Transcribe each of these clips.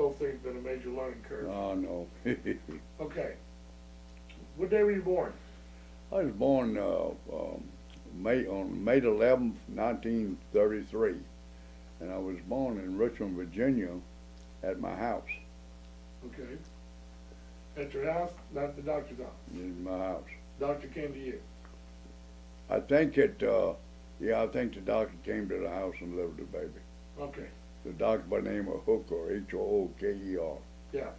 whole thing's been a major learning curve. Oh, no. Okay. What day were you born? I was born on May 11th, 1933, and I was born in Richmond, Virginia, at my house. Okay. At your house, not the doctor's office. In my house. Doctor came to you. I think I think the doctor came to the house and delivered the baby. Okay. The doctor by the name of Hooker, Hooker. Yeah.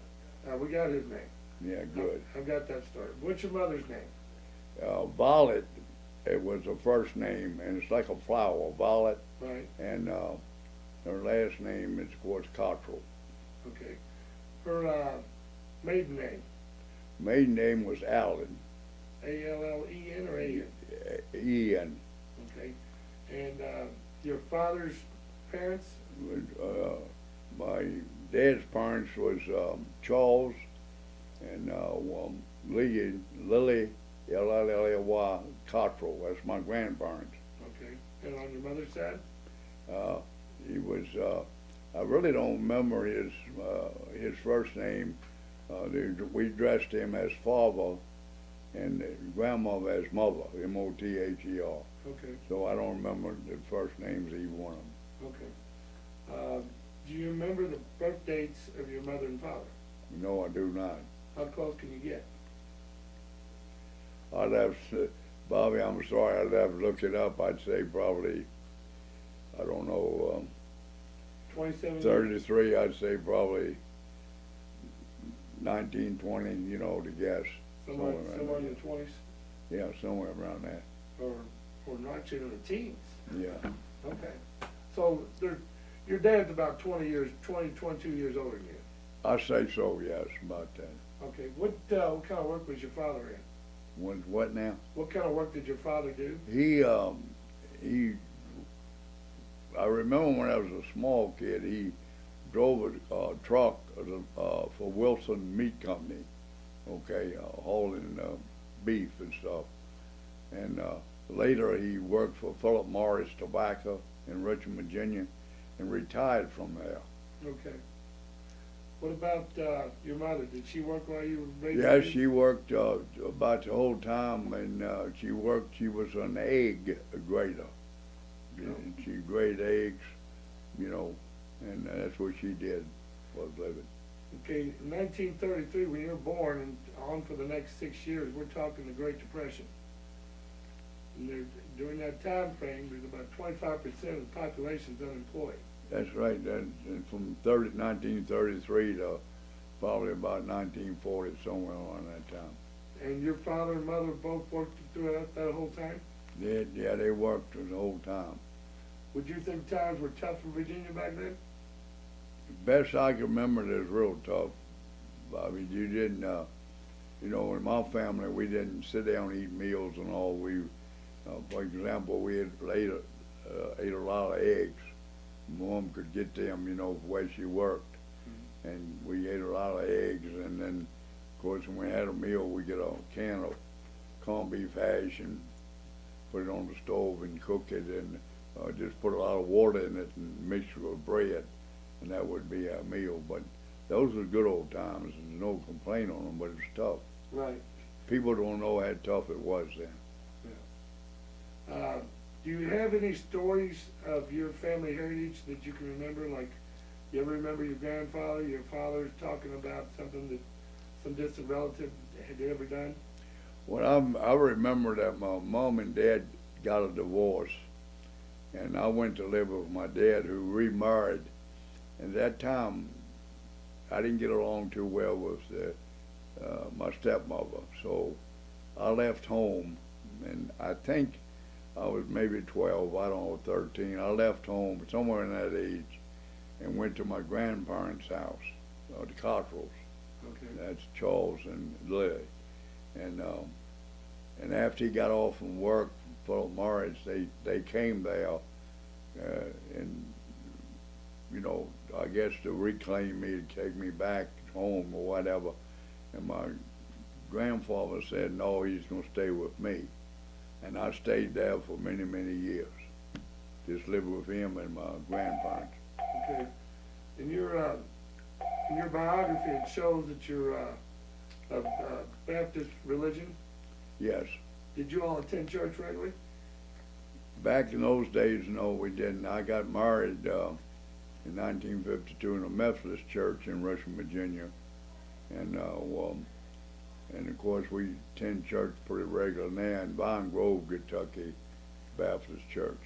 We got his name. Yeah, good. I've got that started. What's your mother's name? Violet, it was her first name, and it's like a flower, Violet. Right. And her last name is, of course, Cottrell. Okay. Her maiden name? Maiden name was Allen. A-L-L-E-N or A-N? Ian. Okay. And your father's parents? My dad's parents was Charles and Lily, L-L-L-Y, Cottrell. That's my grandparents. Okay. And on your mother's side? He was, I really don't remember his first name. We dressed him as father and grandmother as mother, M-O-T-H-E-R. Okay. So I don't remember the first names of either one of them. Okay. Do you remember the birth dates of your mother and father? No, I do not. How close can you get? I'd have to, Bobby, I'm sorry, I'd have to look it up. I'd say probably, I don't know, 27 33, I'd say probably 19, 20, you know, to guess. Somewhere in the 20s? Yeah, somewhere around that. Or not in the teens? Yeah. Okay. So your dad's about 22 years older than you? I say so, yes, about that. Okay. What kind of work was your father in? What now? What kind of work did your father do? I remember when I was a small kid, he drove a truck for Wilson Meat Company, okay, hauling beef and stuff. And later he worked for Philip Morris Tobacco in Richmond, Virginia, and retired from there. Okay. What about your mother? Did she work while you were raising Yes, kids? she worked about the whole time, and she was an egg grader. Oh. She graded eggs, you know, and that's what she did for a living. Okay, in 1933, when you were born and on for the next 6 years, we're talking the Great Depression. And during that time frame, there's about 25% of the population's unemployed. That's right. And from 1933 to probably about 1940, somewhere around that time. And your father and mother both worked throughout that whole time? Yeah, they worked the whole time. Would you think times were tough in Virginia back then? Best I can remember, it was real tough. Bobby, you didn't, you know, in my family, we didn't sit down and eat meals and all. We, for example, we had ate a lot of eggs. Mom could get them, you know, the way she worked. Mm-hmm. And we ate a lot of eggs, and then, of course, when we had a meal, we get a can of corned beef hash and put it on the stove and cook it, and just put a lot of water in it and mix it with bread, and that would be our meal. But those were good old times, and there's no complaint on them, but it was tough. Right. People don't know how tough it was then. Yeah. Do you have any stories of your family heritage that you can remember? Like, you ever remember your grandfather, your father talking about something that some distant relative had ever done? Well, I remember that my mom and dad got a divorce, and I went to live with my dad, who remarried. And at that time, I didn't get along too well with my stepmother, so I left home, and I think I was maybe 12, I don't know, 13. I left home somewhere in that age and went to my grandparents' house, the Cottrells. Okay. That's Charles and Lily. And after he got off from work, Philip Morris, they came there, and, you know, I guess to reclaim me, to take me back home or whatever. And my grandfather said, no, he's going to stay with me. And I stayed there for many, many years. Just lived with him and my grandparents. Okay. In your your biography, it shows that you're of Baptist religion. Yes. Did you all attend church regularly? Back in those days, no, we didn't. I got married in 1952 in a Methodist church in Rushing, Virginia, and of course we attend church pretty regular now in Vine Grove, Kentucky, Baptist Church.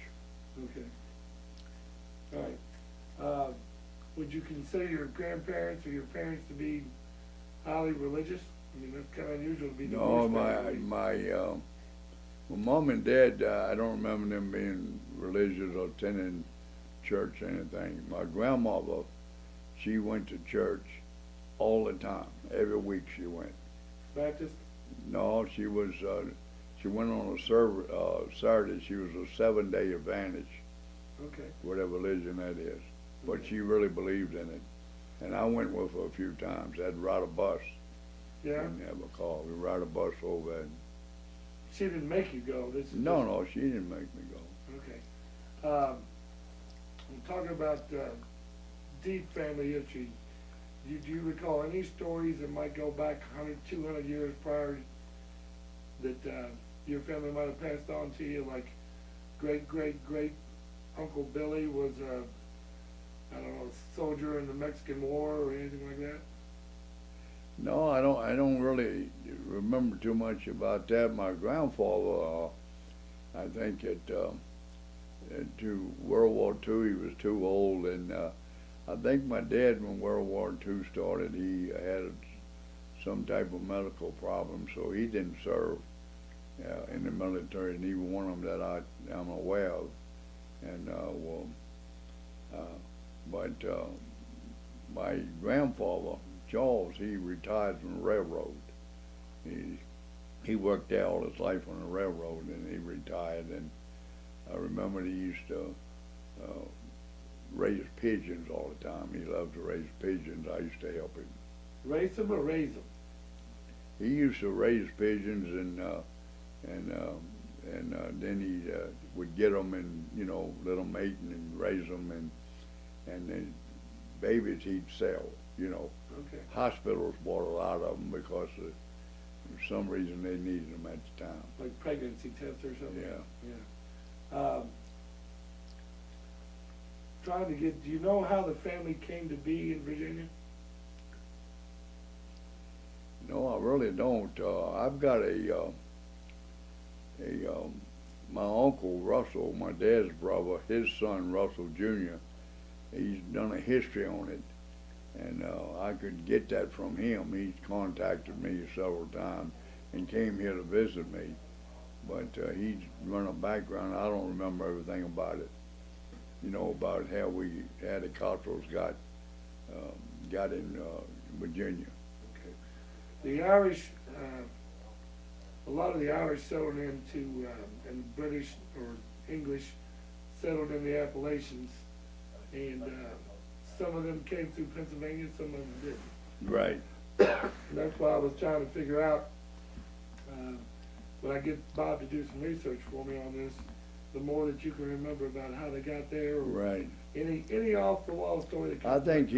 Okay. All right. Would you consider your grandparents or your parents to be highly religious? I mean, that's kind of unusual to be No, divorced. my mom and dad, I don't remember them being religious or attending church or anything. My grandmother, she went to church all the time. Every week she went. Baptist? No, she was. She went on a Saturday. She was a 7-day Adventist, Okay. whatever religion that is. But she really believed in it. And I went with her a few times. I'd ride a bus. Yeah? Didn't have a car. We ride a bus over there. She didn't make you go. This is No, she didn't make me go. Okay. I'm talking about deep family history. Do you recall any stories that might go back 100, 200 years prior that your family might have passed on to you, like great Uncle Billy was I don't know, a soldier in the Mexican War or anything like that? No, I don't really remember too much about that. My grandfather, I think to World War II, he was too old, and I think my dad, when World War II started, he had some type of medical problem, so he didn't serve in the military, neither one of them that I'm aware of. And but my grandfather, Charles, he retired from the railroad. He worked there all his life on the railroad, and he retired. And I remember he used to raise pigeons all the time. He loved to raise pigeons. I used to help him. Raise them or raise them? He used to raise pigeons, and then he would get them and let them mate and raise them, and then babies he'd sell. Okay. Hospitals bought a lot of them because for some reason they needed them at the time. Like pregnancy tests or something? Yeah. Yeah. Do you know how the family came to be in Virginia? No, I really don't. I've got my uncle Russell, my dad's brother, his son Russell Jr., he's done a history on it, and I could get that from him. He's contacted me several times and came here to visit me, but he's run a background. I don't remember everything about it, about how the Cottrells got in Virginia. Okay. The Irish, a lot of the Irish settled into, and British or English settled in the Appalachians, and some of them came through Pennsylvania, some of them didn't. Right. That's why I was trying to figure out, when I get Bob to do some research for me on this, the more that you can remember about how they got there, or Right. any off the wall story that I think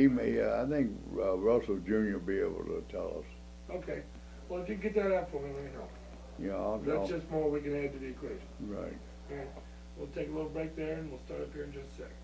Russell Jr. will be able to tell us. Okay. Well, if you can get that out for me, let me know. Yeah, That's just more we can add to the equation. right. All right. We'll take a little break there, and we'll start up here in just a second.